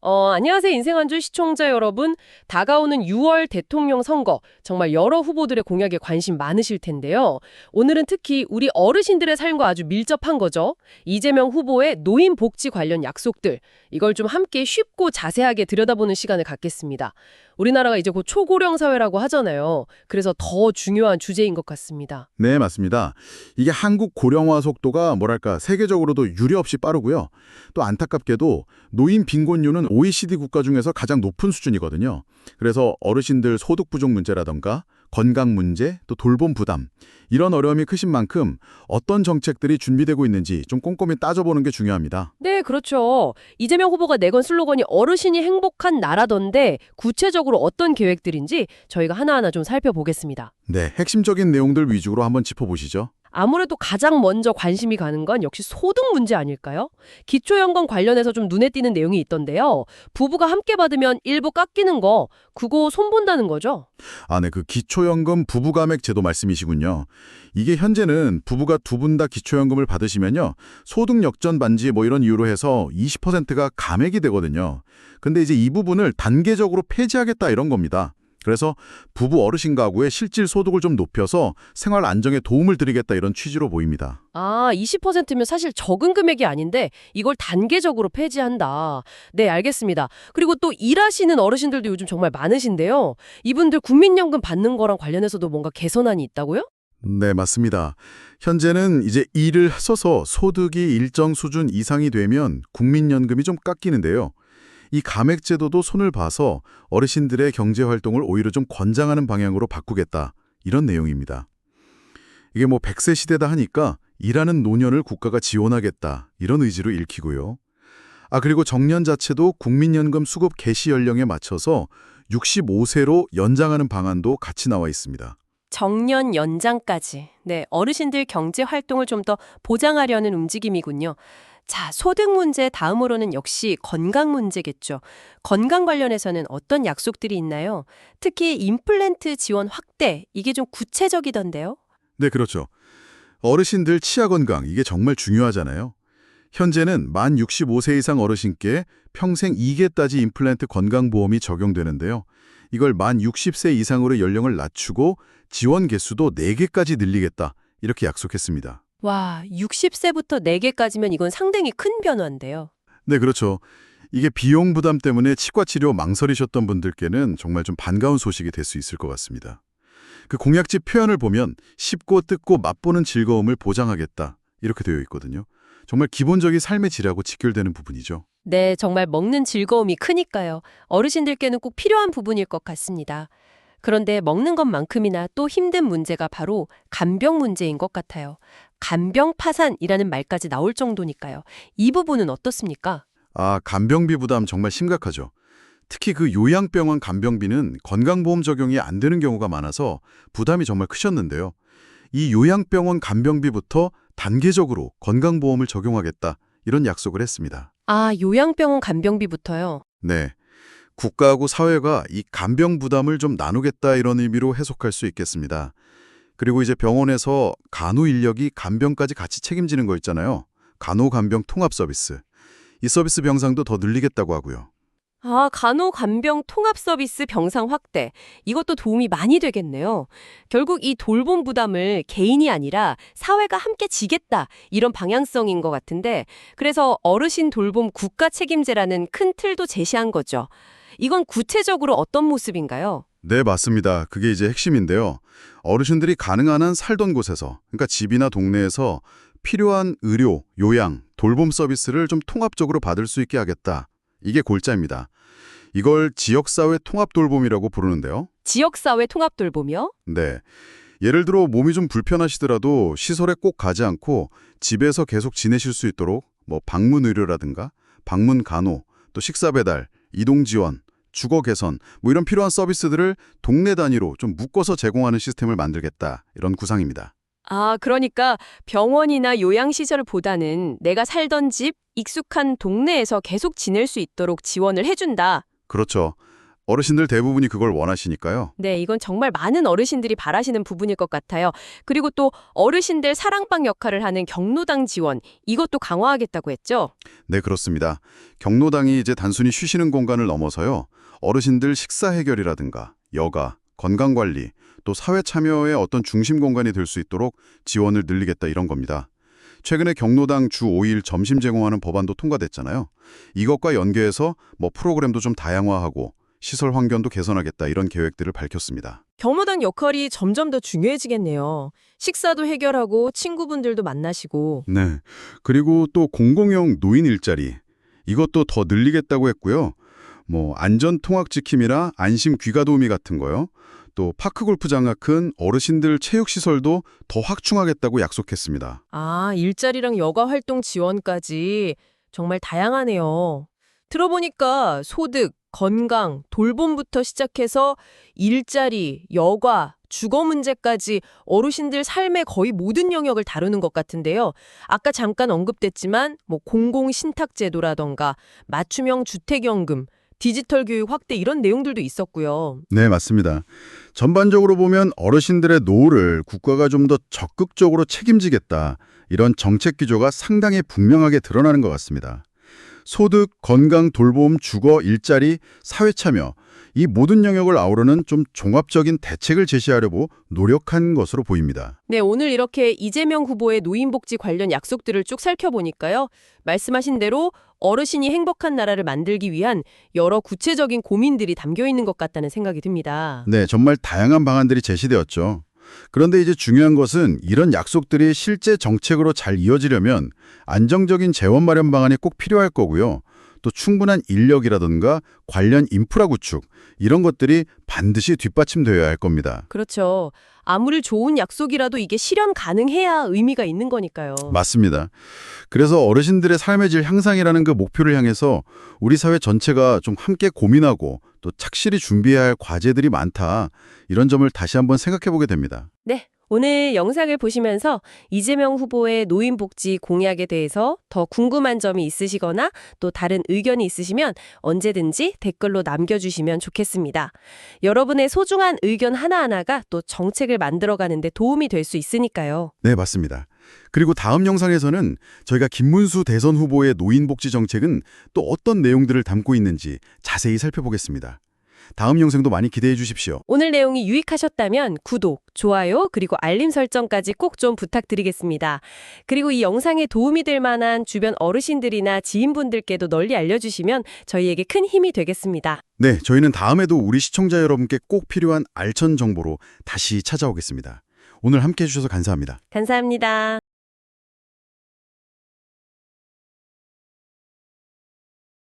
안녕하세요. 인생 한 줄 시청자 여러분. 다가오는 6월 대통령 선거, 정말 여러 후보들의 공약에 관심 많으실 텐데요. 오늘은 특히 우리 어르신들의 삶과 아주 밀접한 거죠. 이재명 후보의 노인 복지 관련 약속들, 이걸 좀 함께 쉽고 자세하게 들여다보는 시간을 갖겠습니다. 우리나라가 이제 곧 초고령 사회라고 하잖아요. 그래서 더 중요한 주제인 것 같습니다. 네, 맞습니다. 이게 한국 고령화 속도가 뭐랄까 세계적으로도 유례없이 빠르고요. 또 안타깝게도 노인 빈곤율은 OECD 국가 중에서 가장 높은 수준이거든요. 그래서 어르신들 소득 부족 문제라던가 건강 문제, 또 돌봄 부담 이런 어려움이 크신 만큼 어떤 정책들이 준비되고 있는지 좀 꼼꼼히 따져보는 게 중요합니다. 네, 그렇죠. 이재명 후보가 내건 슬로건이 어르신이 행복한 나라던데 구체적으로 어떤 계획들인지 저희가 하나하나 좀 살펴보겠습니다. 네, 핵심적인 내용들 위주로 한번 짚어보시죠. 아무래도 가장 먼저 관심이 가는 건 역시 소득 문제 아닐까요? 기초연금 관련해서 좀 눈에 띄는 내용이 있던데요. 부부가 함께 받으면 일부 깎이는 거, 그거 손본다는 거죠? 아, 네, 그 기초연금 부부감액 제도 말씀이시군요. 이게 현재는 부부가 두 분 다 기초연금을 받으시면요. 소득 역전 반지 뭐 이런 이유로 해서 20%가 감액이 되거든요. 근데 이제 이 부분을 단계적으로 폐지하겠다 이런 겁니다. 그래서 부부 어르신 가구의 실질 소득을 좀 높여서 생활 안정에 도움을 드리겠다 이런 취지로 보입니다. 아, 20%면 사실 적은 금액이 아닌데 이걸 단계적으로 폐지한다. 네, 알겠습니다. 그리고 또 일하시는 어르신들도 요즘 정말 많으신데요. 이분들 국민연금 받는 거랑 관련해서도 뭔가 개선안이 있다고요? 네, 맞습니다. 현재는 이제 일을 써서 소득이 일정 수준 이상이 되면 국민연금이 좀 깎이는데요. 이 감액제도도 손을 봐서 어르신들의 경제활동을 오히려 좀 권장하는 방향으로 바꾸겠다. 이런 내용입니다. 이게 뭐 100세 시대다 하니까 일하는 노년을 국가가 지원하겠다. 이런 의지로 읽히고요. 아, 그리고 정년 자체도 국민연금 수급 개시 연령에 맞춰서 65세로 연장하는 방안도 같이 나와 있습니다. 정년 연장까지. 네, 어르신들 경제 활동을 좀 더 보장하려는 움직임이군요. 자, 소득 문제 다음으로는 역시 건강 문제겠죠. 건강 관련해서는 어떤 약속들이 있나요? 특히 임플란트 지원 확대, 이게 좀 구체적이던데요? 네, 그렇죠. 어르신들 치아 건강, 이게 정말 중요하잖아요. 현재는 만 65세 이상 어르신께 평생 2개까지 임플란트 건강보험이 적용되는데요. 이걸 만 60세 이상으로 연령을 낮추고 지원 개수도 4개까지 늘리겠다. 이렇게 약속했습니다. 와, 60세부터 4개까지면 이건 상당히 큰 변화인데요. 네, 그렇죠. 이게 비용 부담 때문에 치과 치료 망설이셨던 분들께는 정말 좀 반가운 소식이 될 수 있을 것 같습니다. 그 공약집 표현을 보면 쉽고 뜯고 맛보는 즐거움을 보장하겠다. 이렇게 되어 있거든요. 정말 기본적인 삶의 질하고 직결되는 부분이죠. 네, 정말 먹는 즐거움이 크니까요. 어르신들께는 꼭 필요한 부분일 것 같습니다. 그런데 먹는 것만큼이나 또 힘든 문제가 바로 간병 문제인 것 같아요. 간병 파산이라는 말까지 나올 정도니까요. 이 부분은 어떻습니까? 아, 간병비 부담 정말 심각하죠. 특히 그 요양병원 간병비는 건강보험 적용이 안 되는 경우가 많아서 부담이 정말 크셨는데요. 이 요양병원 간병비부터 단계적으로 건강보험을 적용하겠다 이런 약속을 했습니다. 아, 요양병원 간병비부터요. 네, 국가하고 사회가 이 간병 부담을 좀 나누겠다 이런 의미로 해석할 수 있겠습니다. 그리고 이제 병원에서 간호 인력이 간병까지 같이 책임지는 거 있잖아요. 간호간병 통합 서비스. 이 서비스 병상도 더 늘리겠다고 하고요. 아, 간호간병 통합 서비스 병상 확대. 이것도 도움이 많이 되겠네요. 결국 이 돌봄 부담을 개인이 아니라 사회가 함께 지겠다. 이런 방향성인 것 같은데, 그래서 어르신 돌봄 국가 책임제라는 큰 틀도 제시한 거죠. 이건 구체적으로 어떤 모습인가요? 네, 맞습니다. 그게 이제 핵심인데요. 어르신들이 가능한 한 살던 곳에서, 그러니까 집이나 동네에서 필요한 의료, 요양, 돌봄 서비스를 좀 통합적으로 받을 수 있게 하겠다. 이게 골자입니다. 이걸 지역사회 통합돌봄이라고 부르는데요. 지역사회 통합 돌봄이요? 네. 예를 들어 몸이 좀 불편하시더라도 시설에 꼭 가지 않고 집에서 계속 지내실 수 있도록 뭐 방문 의료라든가 방문 간호, 또 식사 배달, 이동 지원, 주거 개선 뭐 이런 필요한 서비스들을 동네 단위로 좀 묶어서 제공하는 시스템을 만들겠다. 이런 구상입니다. 아, 그러니까 병원이나 요양시설보다는 내가 살던 집, 익숙한 동네에서 계속 지낼 수 있도록 지원을 해준다. 그렇죠. 어르신들 대부분이 그걸 원하시니까요. 네, 이건 정말 많은 어르신들이 바라시는 부분일 것 같아요. 그리고 또 어르신들 사랑방 역할을 하는 경로당 지원, 이것도 강화하겠다고 했죠? 네, 그렇습니다. 경로당이 이제 단순히 쉬시는 공간을 넘어서요. 어르신들 식사 해결이라든가 여가, 건강관리, 또 사회 참여의 어떤 중심 공간이 될 수 있도록 지원을 늘리겠다 이런 겁니다. 최근에 경로당 주 5일 점심 제공하는 법안도 통과됐잖아요. 이것과 연계해서 프로그램도 좀 다양화하고 시설 환경도 개선하겠다 이런 계획들을 밝혔습니다. 경로당 역할이 점점 더 중요해지겠네요. 식사도 해결하고 친구분들도 만나시고. 네. 그리고 또 공공형 노인 일자리 이것도 더 늘리겠다고 했고요. 안전 통학 지킴이나 안심 귀가 도우미 같은 거요. 또 파크 골프장 같은 어르신들 체육 시설도 더 확충하겠다고 약속했습니다. 아, 일자리랑 여가 활동 지원까지 정말 다양하네요. 들어보니까 소득, 건강, 돌봄부터 시작해서 일자리, 여가, 주거 문제까지 어르신들 삶의 거의 모든 영역을 다루는 것 같은데요. 아까 잠깐 언급됐지만 공공신탁제도라던가 맞춤형 주택연금, 디지털 교육 확대 이런 내용들도 있었고요. 네, 맞습니다. 전반적으로 보면 어르신들의 노후를 국가가 좀 더 적극적으로 책임지겠다. 이런 정책 기조가 상당히 분명하게 드러나는 것 같습니다. 소득, 건강, 돌봄, 주거, 일자리, 사회 참여 이 모든 영역을 아우르는 좀 종합적인 대책을 제시하려고 노력한 것으로 보입니다. 네, 오늘 이렇게 이재명 후보의 노인복지 관련 약속들을 쭉 살펴보니까요. 말씀하신 대로 어르신이 행복한 나라를 만들기 위한 여러 구체적인 고민들이 담겨 있는 것 같다는 생각이 듭니다. 네, 정말 다양한 방안들이 제시되었죠. 그런데 이제 중요한 것은 이런 약속들이 실제 정책으로 잘 이어지려면 안정적인 재원 마련 방안이 꼭 필요할 거고요. 또 충분한 인력이라든가 관련 인프라 구축 이런 것들이 반드시 뒷받침되어야 할 겁니다. 그렇죠. 아무리 좋은 약속이라도 이게 실현 가능해야 의미가 있는 거니까요. 맞습니다. 그래서 어르신들의 삶의 질 향상이라는 그 목표를 향해서 우리 사회 전체가 좀 함께 고민하고 또 착실히 준비해야 할 과제들이 많다. 이런 점을 다시 한번 생각해 보게 됩니다. 네. 오늘 영상을 보시면서 이재명 후보의 노인복지 공약에 대해서 더 궁금한 점이 있으시거나 또 다른 의견이 있으시면 언제든지 댓글로 남겨주시면 좋겠습니다. 여러분의 소중한 의견 하나하나가 또 정책을 만들어가는 데 도움이 될 수 있으니까요. 네, 맞습니다. 그리고 다음 영상에서는 저희가 김문수 대선 후보의 노인복지 정책은 또 어떤 내용들을 담고 있는지 자세히 살펴보겠습니다. 다음 영상도 많이 기대해 주십시오. 오늘 내용이 유익하셨다면 구독, 좋아요, 그리고 알림 설정까지 꼭 좀 부탁드리겠습니다. 그리고 이 영상에 도움이 될 만한 주변 어르신들이나 지인분들께도 널리 알려주시면 저희에게 큰 힘이 되겠습니다. 네, 저희는 다음에도 우리 시청자 여러분께 꼭 필요한 알천 정보로 다시 찾아오겠습니다. 오늘 함께해 주셔서 감사합니다. 감사합니다.